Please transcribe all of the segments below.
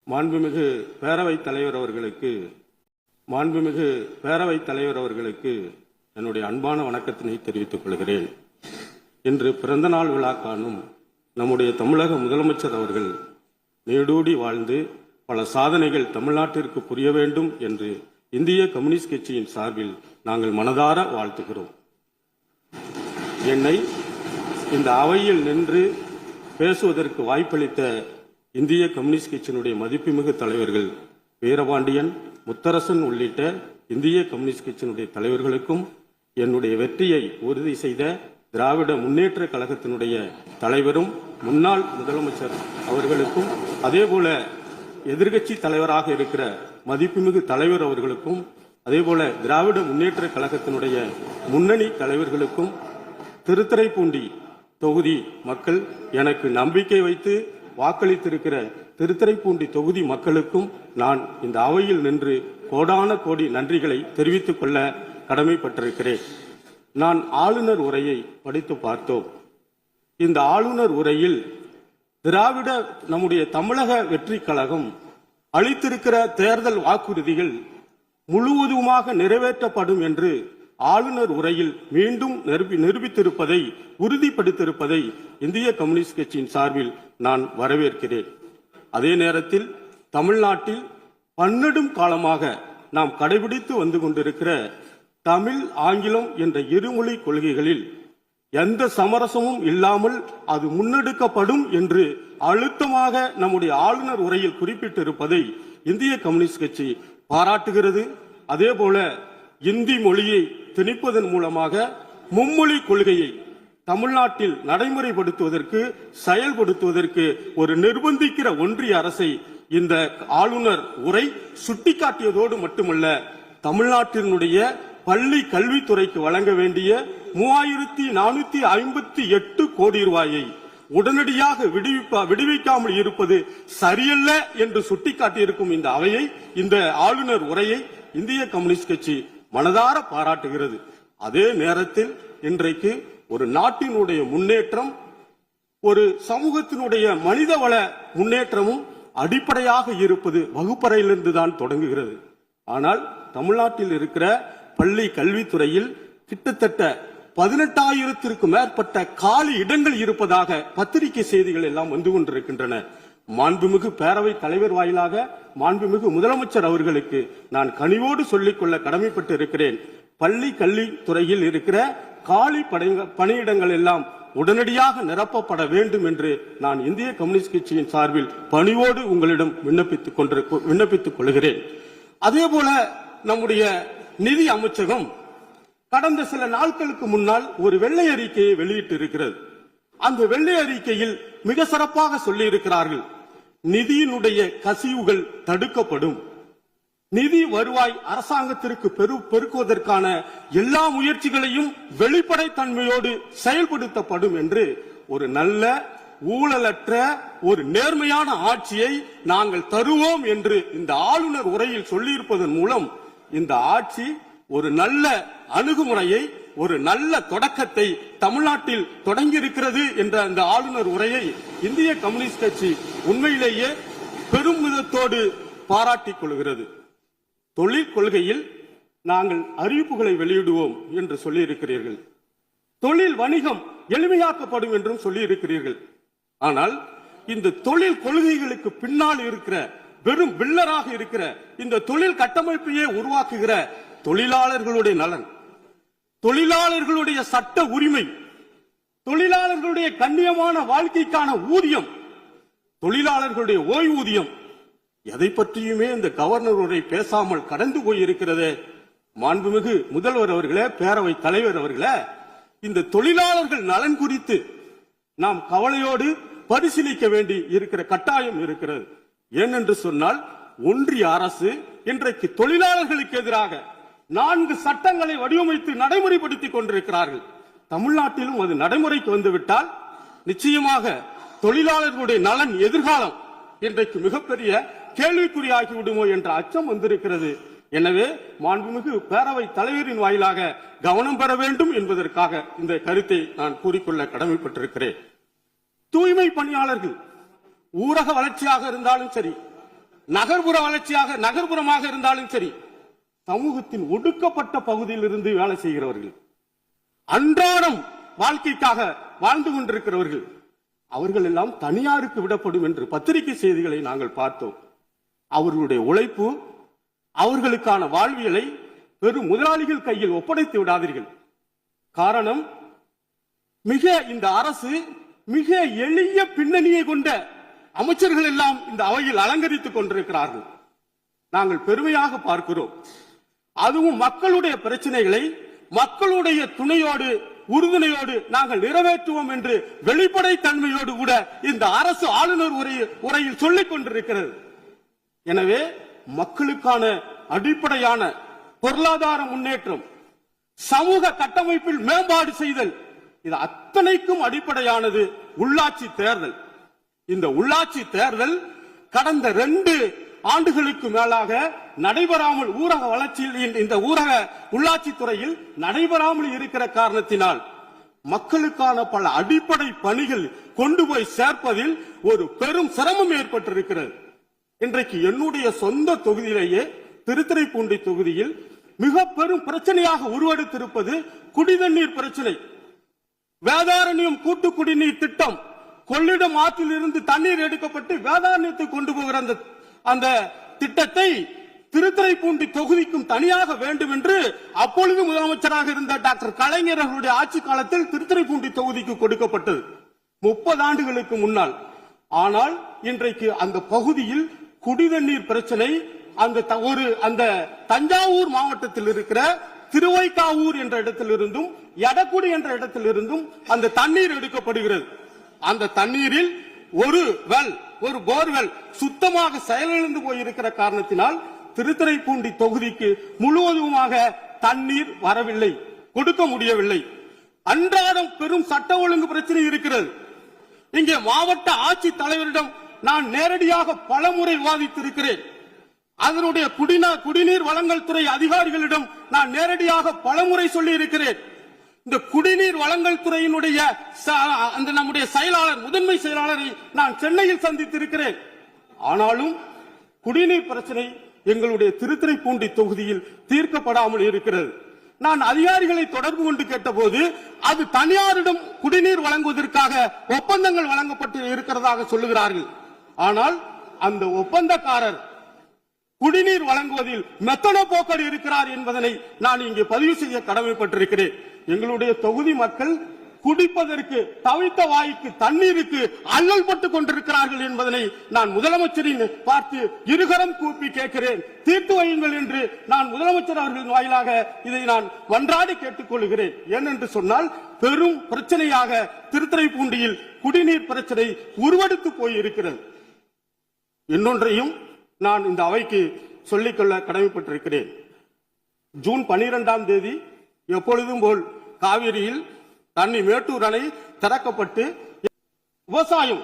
மாண்புமிகு பேரவைத் தலைவர் அவர்களுக்கு என்னுடைய அன்பான வணக்கத்தினை தெரிவித்துக் கொள்கிறேன். இன்று பிறந்தநாள் விழா காணும் நம்முடைய தமிழக முதலமைச்சர் அவர்கள் நீடூடி வாழ்ந்து பல சாதனைகள் தமிழ்நாட்டிற்கு புரிய வேண்டும் என்று இந்திய கம்யூனிஸ்ட் கட்சியின் சார்பில் நாங்கள் மனதார வாழ்த்துகிறோம். என்னை இந்த அவையில் நின்று பேசுவதற்கு வாய்ப்பளித்த இந்திய கம்யூனிஸ்ட் கட்சியினுடைய மதிப்புமிகு தலைவர்கள் வீரபாண்டியன், முத்தரசன் உள்ளிட்ட இந்திய கம்யூனிஸ்ட் கட்சியினுடைய தலைவர்களுக்கும், என்னுடைய வெற்றியை உறுதி செய்த திராவிட முன்னேற்ற கழகத்தினுடைய தலைவரும் முன்னாள் முதலமைச்சர் அவர்களுக்கும், அதேபோல எதிர்க்கட்சி தலைவராக இருக்கிற மதிப்புமிகு தலைவர் அவர்களுக்கும், அதேபோல திராவிட முன்னேற்ற கழகத்தினுடைய முன்னணி தலைவர்களுக்கும், திருத்துறைப்பூண்டி தொகுதி மக்கள் எனக்கு நம்பிக்கை வைத்து வாக்களித்திருக்கிற திருத்துறைப்பூண்டி தொகுதி மக்களுக்கும் நான் இந்த அவையில் நின்று கோடான கோடி நன்றிகளை தெரிவித்துக் கொள்ள கடமைப்பட்டிருக்கிறேன். நான் ஆளுநர் உரையை படித்து பார்த்தோம். இந்த ஆளுநர் உரையில் நம்முடைய தமிழக வெற்றி கழகம் அளித்திருக்கிற தேர்தல் வாக்குறுதிகள் முழுவதுமாக நிறைவேற்றப்படும் என்று ஆளுநர் உரையில் மீண்டும் நிரூபித்திருப்பதை, உறுதிப்படுத்தியிருப்பதை இந்திய கம்யூனிஸ்ட் கட்சியின் சார்பில் நான் வரவேற்கிறேன். அதே நேரத்தில் தமிழ்நாட்டில் பன்னெடும் காலமாக நாம் கடைபிடித்து வந்து கொண்டிருக்கிற தமிழ், ஆங்கிலம் என்ற இருமொழி கொள்கைகளில் எந்த சமரசமும் இல்லாமல் அது முன்னெடுக்கப்படும் என்று அழுத்தமாக நம்முடைய ஆளுநர் உரையில் குறிப்பிட்டிருப்பதை இந்திய கம்யூனிஸ்ட் கட்சி பாராட்டுகிறது. அதேபோல இந்தி மொழியை திணிப்பதன் மூலமாக மும்மொழி கொள்கையை தமிழ்நாட்டில் நடைமுறைப்படுத்துவதற்கு, செயல்படுத்துவதற்கு ஒரு நிர்பந்திக்கிற ஒன்றிய அரசை இந்த ஆளுநர் உரை சுட்டிக்காட்டியதோடு மட்டுமல்ல, தமிழ்நாட்டினுடைய பள்ளி கல்வித்துறைக்கு வழங்க வேண்டிய 3458 கோடி ரூபாயை உடனடியாக விடுவிக்காமல் இருப்பது சரியல்ல என்று சுட்டிக்காட்டியிருக்கும் இந்த அவையை, இந்த ஆளுநர் உரையை இந்திய கம்யூனிஸ்ட் கட்சி மனதார பாராட்டுகிறது. அதே நேரத்தில் இன்றைக்கு ஒரு நாட்டினுடைய முன்னேற்றம், ஒரு சமூகத்தினுடைய மனிதவள முன்னேற்றமும் அடிப்படையாக இருப்பது வகுப்பறையிலிருந்து தான் தொடங்குகிறது. ஆனால் தமிழ்நாட்டில் இருக்கிற பள்ளி கல்வித்துறையில் கிட்டத்தட்ட 18,000க்கும் மேற்பட்ட காலி இடங்கள் இருப்பதாக பத்திரிகை செய்திகள் எல்லாம் வந்து கொண்டிருக்கின்றன. மாண்புமிகு பேரவைத் தலைவர் வாயிலாக மாண்புமிகு முதலமைச்சர் அவர்களுக்கு நான் கனிவோடு சொல்லிக்கொள்ள கடமைப்பட்டு இருக்கிறேன். பள்ளி கல்வித்துறையில் இருக்கிற காலி பணியிடங்கள் எல்லாம் உடனடியாக நிரப்பப்பட வேண்டும் என்று நான் இந்திய கம்யூனிஸ்ட் கட்சியின் சார்பில் பணிவோடு உங்களிடம் விண்ணப்பித்துக் கொள்கிறேன். அதேபோல நம்முடைய நிதி அமைச்சகம் கடந்த சில நாட்களுக்கு முன்னால் ஒரு வெள்ளை அறிக்கையை வெளியிட்டு இருக்கிறது. அந்த வெள்ளை அறிக்கையில் மிக சிறப்பாக சொல்லி இருக்கிறார்கள், நிதியினுடைய கசிவுகள் தடுக்கப்படும், நிதி வருவாய் அரசாங்கத்திற்கு பெருக்குவதற்கான எல்லா முயற்சிகளையும் வெளிப்படைத்தன்மையோடு செயல்படுத்தப்படும் என்று ஒரு நல்ல ஊழலற்ற ஒரு நேர்மையான ஆட்சியை நாங்கள் தருவோம் என்று இந்த ஆளுநர் உரையில் சொல்லியிருப்பதன் மூலம் இந்த ஆட்சி ஒரு நல்ல அணுகுமுறையை, ஒரு நல்ல தொடக்கத்தை தமிழ்நாட்டில் தொடங்கியிருக்கிறது என்ற அந்த ஆளுநர் உரையை இந்திய கம்யூனிஸ்ட் கட்சி உண்மையிலேயே பெருமிதத்தோடு பாராட்டிக் கொள்கிறது. தொழில் கொள்கையில் நாங்கள் அறிவிப்புகளை வெளியிடுவோம் என்று சொல்லியிருக்கிறீர்கள். தொழில் வணிகம் எளிமையாக்கப்படும் என்றும் சொல்லியிருக்கிறீர்கள். ஆனால் இந்த தொழில் கொள்கைகளுக்கு பின்னால் இருக்கிற வெறும் பில்லராக இருக்கிற இந்த தொழில் கட்டமைப்பையே உருவாக்குகிற தொழிலாளர்களுடைய நலன், தொழிலாளர்களுடைய சட்ட உரிமை, தொழிலாளர்களுடைய கண்ணியமான வாழ்க்கைக்கான ஊதியம், தொழிலாளர்களுடைய ஓய்வூதியம், எதை பற்றியுமே இந்த கவர்னர் உரை பேசாமல் கடந்து போயிருக்கிறதே. மாண்புமிகு முதல்வர் அவர்களே, பேரவைத் தலைவர் அவர்களே, இந்த தொழிலாளர்கள் நலன் குறித்து நாம் கவலையோடு பரிசீலிக்க வேண்டி இருக்கிற கட்டாயம் இருக்கிறது. ஏனென்று சொன்னால் ஒன்றிய அரசு இன்றைக்கு தொழிலாளர்களுக்கு எதிராக 4 சட்டங்களை வடிவமைத்து நடைமுறைப்படுத்திக் கொண்டிருக்கிறார்கள். தமிழ்நாட்டிலும் அது நடைமுறைக்கு வந்துவிட்டால் நிச்சயமாக தொழிலாளர்களுடைய நலன் எதிர்காலம் இன்றைக்கு மிகப்பெரிய கேள்விக்குறியாகிவிடுமோ என்ற அச்சம் வந்திருக்கிறது. எனவே மாண்புமிகு பேரவைத் தலைவரின் வாயிலாக கவனம் பெற வேண்டும் என்பதற்காக இந்த கருத்தை நான் கூறிக்கொள்ள கடமைப்பட்டிருக்கிறேன். தூய்மை பணியாளர்கள் ஊரக வளர்ச்சியாக இருந்தாலும் சரி, நகர்ப்புற வளர்ச்சியாக நகர்ப்புறமாக இருந்தாலும் சரி, சமூகத்தின் ஒடுக்கப்பட்ட பகுதியில் இருந்து வேலை செய்கிறவர்கள், அன்றாடம் வாழ்க்கைக்காக வாழ்ந்து கொண்டிருக்கிறவர்கள், அவர்கள் எல்லாம் தனியாருக்கு விடப்படும் என்று பத்திரிகை செய்திகளை நாங்கள் பார்த்தோம். அவர்களுடைய உழைப்பு, அவர்களுக்கான வாழ்வியலை பெரும் முதலாளிகள் கையில் ஒப்படைத்து விடாதீர்கள். காரணம், இந்த அரசு மிக எளிய பின்னணியை கொண்ட அமைச்சர்கள் எல்லாம் இந்த அவையில் அலங்கரித்துக் கொண்டிருக்கிறார்கள். நாங்கள் பெருமையாக பார்க்கிறோம். அதுவும் மக்களுடைய பிரச்சனைகளை மக்களுடைய துணையோடு உறுதுணையோடு நாங்கள் நிறைவேற்றுவோம் என்று வெளிப்படை தன்மையோடு கூட இந்த அரசு ஆளுநர் உரையில் சொல்லிக் கொண்டிருக்கிறது. எனவே மக்களுக்கான அடிப்படையான பொருளாதார முன்னேற்றம், சமூக கட்டமைப்பில் மேம்பாடு செய்தல், இது அத்தனைக்கும் அடிப்படையானது உள்ளாட்சி தேர்தல். இந்த உள்ளாட்சி தேர்தல் கடந்த 2 ஆண்டுகளுக்கு மேலாக நடைபெறாமல், ஊரக வளர்ச்சியில் இந்த ஊரக உள்ளாட்சி துறையில் நடைபெறாமல் இருக்கிற காரணத்தினால் மக்களுக்கான பல அடிப்படை பணிகள் கொண்டு போய் சேர்ப்பதில் ஒரு பெரும் சிரமம் ஏற்பட்டிருக்கிறது. இன்றைக்கு என்னுடைய சொந்த தொகுதியிலேயே திருத்துறைப்பூண்டி தொகுதியில் மிக பெரும் பிரச்சனையாக உருவெடுத்திருப்பது குடிநீர் பிரச்சனை. வேதாரண்யம் கூட்டு குடிநீர் திட்டம், கொள்ளிடம் ஆற்றில் இருந்து தண்ணீர் எடுக்கப்பட்டு வேதாரண்யத்தை கொண்டு போகிற அந்த திட்டத்தை திருத்துறைப்பூண்டி தொகுதிக்கும் தனியாக வேண்டும் என்று அப்பொழுது முதலமைச்சராக இருந்த டாக்டர் கலைஞர் அவர்களுடைய ஆட்சி காலத்தில் திருத்துறைப்பூண்டி தொகுதிக்கு கொடுக்கப்பட்டது 30 ஆண்டுகளுக்கு முன்னால். ஆனால் இன்றைக்கு அந்த பகுதியில் குடிநீர் பிரச்சனை, அந்த தஞ்சாவூர் மாவட்டத்தில் இருக்கிற திருவைக்காவூர் என்ற இடத்திலிருந்தும் எடக்குடி என்ற இடத்திலிருந்தும் அந்த தண்ணீர் எடுக்கப்படுகிறது. அந்த தண்ணீரில் ஒரு போர்வெல் சுத்தமாக செயலிழந்து போயிருக்கிற காரணத்தினால் திருத்துறைப்பூண்டி தொகுதிக்கு முழுவதுமாக தண்ணீர் வரவில்லை, கொடுக்க முடியவில்லை. அன்றாடம் பெரும் சட்ட ஒழுங்கு பிரச்சனை இருக்கிறது. இங்கே மாவட்ட ஆட்சி தலைவரிடம் நான் நேரடியாக பலமுறை விவாதித்திருக்கிறேன். அதனுடைய குடிநீர் வழங்கல் துறை அதிகாரிகளிடம் நான் நேரடியாக பலமுறை சொல்லி இருக்கிறேன். இந்த குடிநீர் வழங்கல் துறையினுடைய நம்முடைய செயலாளர், முதன்மை செயலாளரை நான் சென்னையில் சந்தித்திருக்கிறேன். ஆனாலும் குடிநீர் பிரச்சனை எங்களுடைய திருத்துறைப்பூண்டி தொகுதியில் தீர்க்கப்படாமல் இருக்கிறது. நான் அதிகாரிகளை தொடர்பு கொண்டு கேட்டபோது அது தனியாரிடம் குடிநீர் வழங்குவதற்காக ஒப்பந்தங்கள் வழங்கப்பட்டு இருக்கிறதாக சொல்லுகிறார்கள். ஆனால் அந்த ஒப்பந்தக்காரர் குடிநீர் வழங்குவதில் மெத்தன போக்கர் இருக்கிறார் என்பதனை நான் இங்கே பதிவு செய்ய கடமைப்பட்டிருக்கிறேன். எங்களுடைய தொகுதி மக்கள் குடிப்பதற்கு தவித்த வாய்க்கு தண்ணீருக்கு அல்லல் பட்டுக் கொண்டிருக்கிறார்கள் என்பதனை நான் முதலமைச்சரின் பார்த்து இருகரம் கூப்பி கேட்கிறேன். தீர்த்து வையுங்கள் என்று நான் முதலமைச்சர் அவர்களின் வாயிலாக இதை நான் மன்றாடி கேட்டுக் கொள்கிறேன். ஏனென்று சொன்னால் பெரும் பிரச்சனையாக திருத்துறைப்பூண்டியில் குடிநீர் பிரச்சனை உருவெடுத்து போயிருக்கிறது. இன்னொன்றையும் நான் இந்த அவைக்கு சொல்லிக்கொள்ள கடமைப்பட்டிருக்கிறேன். ஜூன் 12ஆம் தேதி எப்பொழுதும் போல் காவிரியில் தண்ணி மேட்டூர் அணை திறக்கப்பட்டு விவசாயம்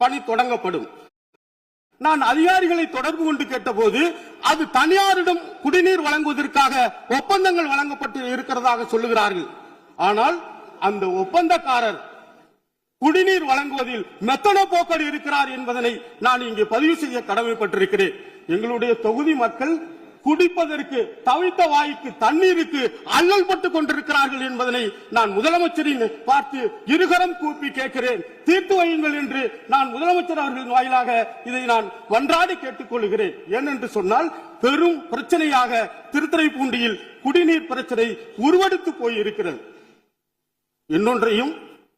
பணி தொடங்கப்படும். நான் அதிகாரிகளை தொடர்பு கொண்டு கேட்டபோது அது தனியாரிடம் குடிநீர் வழங்குவதற்காக ஒப்பந்தங்கள் வழங்கப்பட்டு இருக்கிறதாக சொல்லுகிறார்கள். ஆனால் அந்த ஒப்பந்தக்காரர் குடிநீர் வழங்குவதில் மெத்தன போக்கர் இருக்கிறார் என்பதனை நான் இங்கே பதிவு செய்ய கடமைப்பட்டிருக்கிறேன். எங்களுடைய தொகுதி மக்கள் குடிப்பதற்கு தவித்த வாய்க்கு தண்ணீருக்கு அல்லல் பட்டுக் கொண்டிருக்கிறார்கள் என்பதனை நான் முதலமைச்சரின் பார்த்து இருகரம் கூப்பி கேட்கிறேன். தீர்த்து வையுங்கள் என்று நான் முதலமைச்சர் அவர்களின் வாயிலாக இதை நான் மன்றாடி கேட்டுக் கொள்கிறேன். ஏனென்று சொன்னால் பெரும் பிரச்சனையாக திருத்துறைப்பூண்டியில் குடிநீர் பிரச்சனை உருவெடுத்து போயிருக்கிறது. இன்னொன்றையும்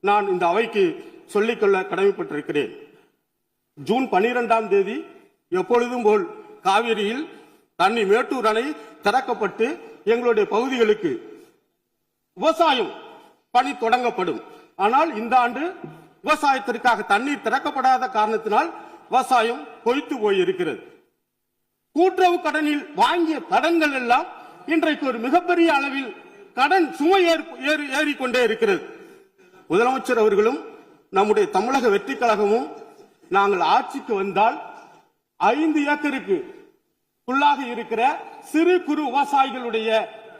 நான் இந்த அவைக்கு சொல்லிக்கொள்ள கடமைப்பட்டிருக்கிறேன். ஜூன் 12ஆம் தேதி எப்பொழுதும் போல் காவிரியில் தண்ணி மேட்டூர் அணை திறக்கப்பட்டு எங்களுடைய பகுதிகளுக்கு விவசாயம் பணி தொடங்கப்படும். ஆனால் இந்த ஆண்டு விவசாயத்திற்காக தண்ணீர் திறக்கப்படாத காரணத்தினால் விவசாயம் பொய்த்து போயிருக்கிறது. கூட்டுறவு கடனில் வாங்கிய கடன்கள் எல்லாம் இன்றைக்கு ஒரு மிகப்பெரிய அளவில் கடன் சுமை ஏறிக்கொண்டே இருக்கிறது. முதலமைச்சர் அவர்களும் நம்முடைய தமிழக வெற்றி கழகமும் நாங்கள் ஆட்சிக்கு வந்தால் 5 ஏக்கருக்கு உள்ளாக இருக்கிற சிறு குறு விவசாயிகளுடைய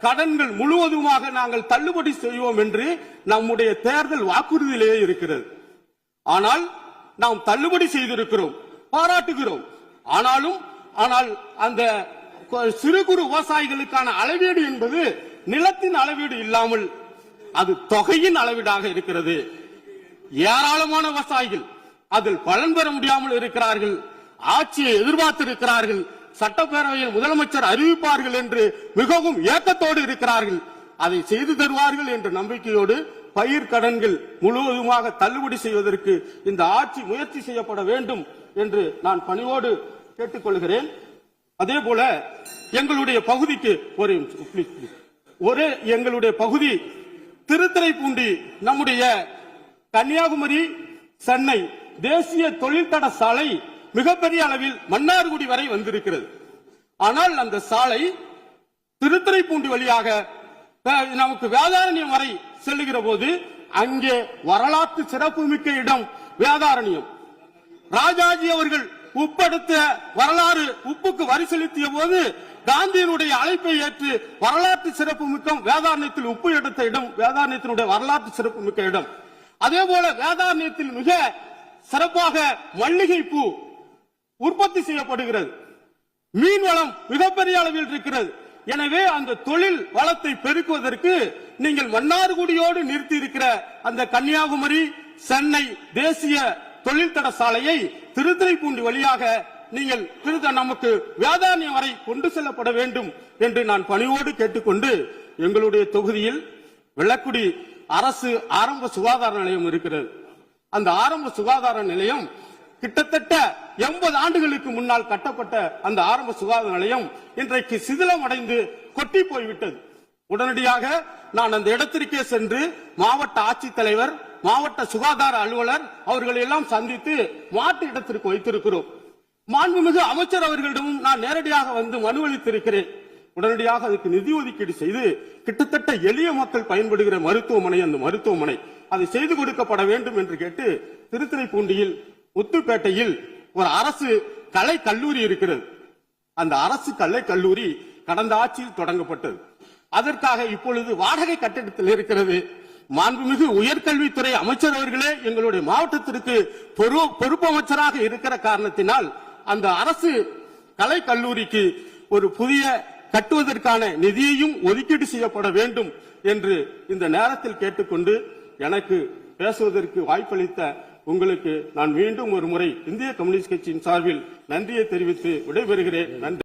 கடன்கள் முழுவதுமாக நாங்கள் தள்ளுபடி செய்வோம் என்று நம்முடைய தேர்தல் வாக்குறுதியிலேயே இருக்கிறது. ஆனால் நாம் தள்ளுபடி செய்திருக்கிறோம், பாராட்டுகிறோம். ஆனாலும் ஆனால் அந்த சிறு குறு விவசாயிகளுக்கான அளவீடு என்பது நிலத்தின் அளவீடு இல்லாமல் அது தொகையின் அளவீடாக இருக்கிறது. ஏராளமான விவசாயிகள் அதில் பலன் பெற முடியாமல் இருக்கிறார்கள். ஆட்சியை எதிர்பார்த்திருக்கிறார்கள். சட்டப்பேரவையில் முதலமைச்சர் அறிவிப்பார்கள் என்று மிகவும் ஏக்கத்தோடு இருக்கிறார்கள். அதை செய்து தருவார்கள் என்ற நம்பிக்கையோடு பயிர் கடன்கள் முழுவதுமாக தள்ளுபடி செய்வதற்கு இந்த ஆட்சி முயற்சி செய்யப்பட வேண்டும் என்று நான் பணிவோடு கேட்டுக்கொள்கிறேன். அதே போல எங்களுடைய பகுதிக்கு எங்களுடைய பகுதி திருத்துறைப்பூண்டி நம்முடைய கன்னியாகுமரி சென்னை தேசிய தொழில்தட சாலை மிகப்பெரிய அளவில் மன்னார்குடி வரை வந்திருக்கிறது. ஆனால் அந்த சாலை திருத்துறைப்பூண்டி வழியாக நமக்கு வேதாரண்யம் வரை செல்லுகிற போது அங்கே வரலாற்று சிறப்புமிக்க இடம் வேதாரண்யம். ராஜாஜி அவர்கள் உப்படுத்த வரலாறு உப்புக்கு வரி செலுத்திய போது காந்தியினுடைய அழைப்பை ஏற்று வரலாற்று சிறப்புமிக்க வேதாரண்யத்தில் உப்பு எடுத்த இடம் வேதாரண்யத்தினுடைய வரலாற்று சிறப்புமிக்க இடம். அதே போல வேதாரண்யத்தில் மிக சிறப்பாக மல்லிகை பூ உற்பத்தி செய்யப்படுகிறது. மீன் வளம் மிகப்பெரிய அளவில் இருக்கிறது. எனவே அந்த தொழில் வளத்தை பெருக்குவதற்கு நீங்கள் மன்னார்குடியோடு நிறுத்தி இருக்கிற அந்த கன்னியாகுமரி சென்னை தேசிய தொழில்தட சாலையை திருத்துறைப்பூண்டி வழியாக நீங்கள் நமக்கு வேதாரண்யம் வரை கொண்டு செல்லப்பட வேண்டும் என்று நான் பணிவோடு கேட்டுக்கொண்டு, எங்களுடைய தொகுதியில் வெள்ளக்குடி அரசு ஆரம்ப சுகாதார நிலையம் இருக்கிறது. அந்த ஆரம்ப சுகாதார நிலையம் கிட்டத்தட்ட 80 ஆண்டுகளுக்கு முன்னால் கட்டப்பட்ட அந்த ஆரம்ப சுகாதார நிலையம் இன்றைக்கு சிதிலம் அடைந்து கொட்டி போய்விட்டது. உடனடியாக நான் அந்த இடத்திற்கே சென்று மாவட்ட ஆட்சித்தலைவர், மாவட்ட சுகாதார அலுவலர் அவர்களை எல்லாம் சந்தித்து மாற்று இடத்திற்கு வைத்திருக்கிறோம். மாண்புமிகு அமைச்சர் அவர்களிடமும் நான் நேரடியாக வந்து மனு அளித்திருக்கிறேன். உடனடியாக அதுக்கு நிதி ஒதுக்கீடு செய்து கிட்டத்தட்ட எளிய மக்கள் பயன்படுகிற மருத்துவமனை அந்த மருத்துவமனை அதை செய்து கொடுக்கப்பட வேண்டும் என்று கேட்டு திருத்துறைப்பூண்டியில் முத்துப்பேட்டையில் ஒரு அரசு கலை கல்லூரி இருக்கிறது. அந்த அரசு கலை கல்லூரி கடந்த ஆட்சியில் தொடங்கப்பட்டது. அதற்காக இப்பொழுது வாடகை கட்டிடத்தில் இருக்கிறது. மாண்புமிகு உயர்கல்வித்துறை அமைச்சர் அவர்களே எங்களுடைய மாவட்டத்திற்கு பொறுப்பு அமைச்சராக இருக்கிற காரணத்தினால் அந்த அரசு கலை கல்லூரிக்கு ஒரு புதிய கட்டுவதற்கான நிதியையும் ஒதுக்கீடு செய்யப்பட வேண்டும் என்று இந்த நேரத்தில் கேட்டுக்கொண்டு எனக்கு பேசுவதற்கு வாய்ப்பளித்த உங்களுக்கு நான் மீண்டும் ஒரு முறை இந்திய கம்யூனிஸ்ட் கட்சியின் சார்பில் நன்றியை தெரிவித்து விடைபெறுகிறேன். நன்றி.